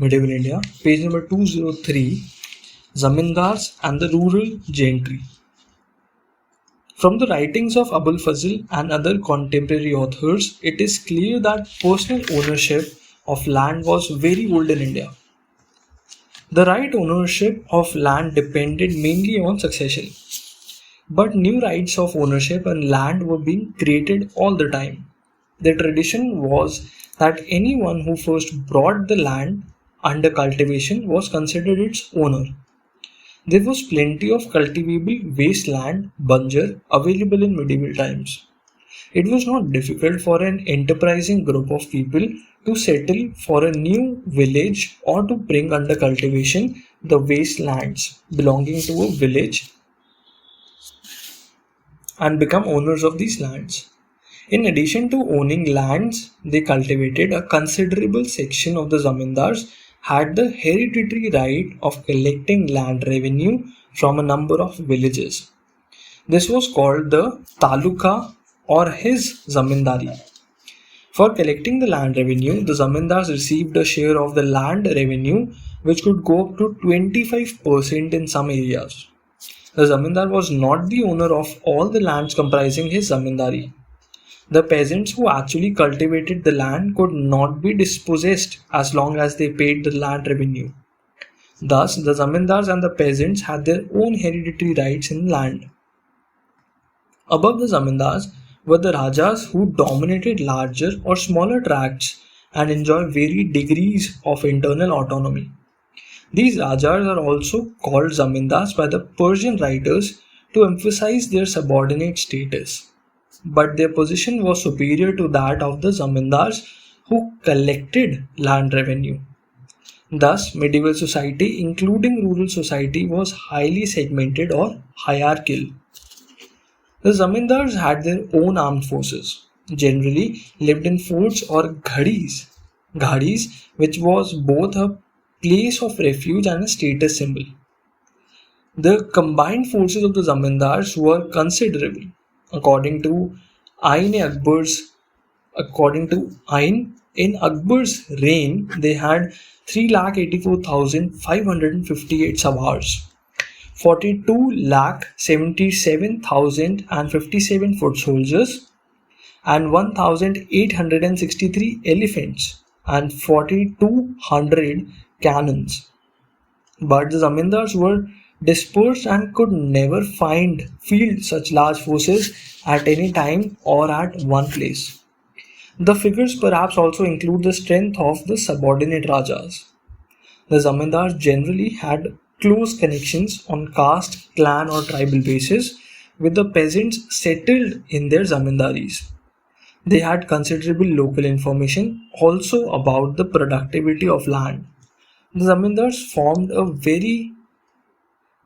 Medieval India, page number 203, Zamindars and the Rural Gentry. From the writings of Abul Fazl and other contemporary authors, it is clear that personal ownership of land was very old in India. The right ownership of land depended mainly on succession, but new rights of ownership and land were being created all the time. The tradition was that anyone who first brought the land under cultivation was considered its owner. There was plenty of cultivable wasteland, banjar, available in medieval times. It was not difficult for an enterprising group of people to settle for a new village or to bring under cultivation the wastelands belonging to a village and become owners of these lands. In addition to owning lands they cultivated, a considerable section of the zamindars had the hereditary right of collecting land revenue from a number of villages. This was called the taluka or his zamindari. For collecting the land revenue, the zamindars received a share of the land revenue which could go up to 25% in some areas. The zamindar was not the owner of all the lands comprising his zamindari. The peasants who actually cultivated the land could not be dispossessed as long as they paid the land revenue. Thus, the zamindars and the peasants had their own hereditary rights in land. Above the zamindars were the rajas who dominated larger or smaller tracts and enjoyed varied degrees of internal autonomy. These rajas are also called zamindars by the Persian writers to emphasize their subordinate status. But their position was superior to that of the zamindars who collected land revenue. Thus, medieval society, including rural society, was highly segmented or hierarchical. The zamindars had their own armed forces, generally lived in forts or ghadis, which was both a place of refuge and a status symbol. The combined forces of the zamindars were considerable. According to Ain in Akbar's reign, they had 3,84,558 sawars, 42,77,057 foot soldiers, and 1,863 elephants and 4,200 cannons. But the zamindars were dispersed and could never field such large forces at any time or at one place. The figures perhaps also include the strength of the subordinate rajas. The zamindars generally had close connections on caste, clan or tribal basis with the peasants settled in their zamindaris. They had considerable local information also about the productivity of land. The zamindars formed a very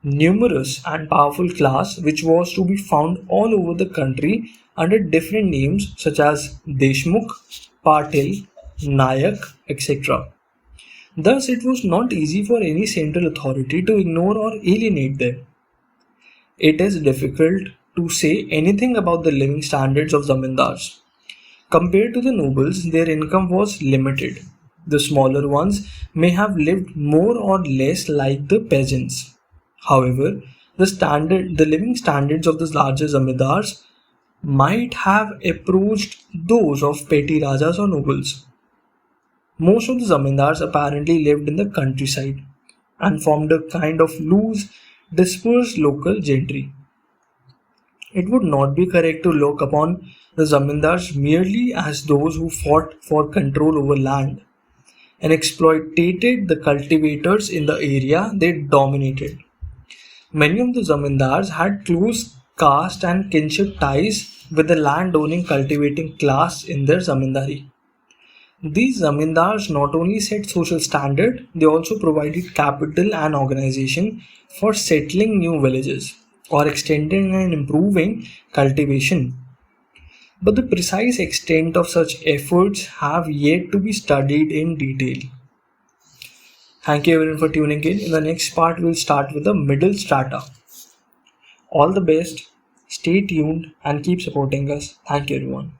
numerous and powerful class which was to be found all over the country under different names such as Deshmukh, Patil, Nayak, etc. Thus, it was not easy for any central authority to ignore or alienate them. It is difficult to say anything about the living standards of zamindars. Compared to the nobles, their income was limited. The smaller ones may have lived more or less like the peasants. However, the living standards of the larger zamindars might have approached those of petty rajas or nobles. Most of the zamindars apparently lived in the countryside and formed a kind of loose, dispersed local gentry. It would not be correct to look upon the zamindars merely as those who fought for control over land and exploited the cultivators in the area they dominated. Many of the zamindars had close caste and kinship ties with the land-owning cultivating class in their zamindari. These zamindars not only set social standard, they also provided capital and organization for settling new villages or extending and improving cultivation. But the precise extent of such efforts have yet to be studied in detail. Thank you everyone for tuning in. In the next part, we'll start with the middle strata. All the best, stay tuned and keep supporting us. Thank you everyone.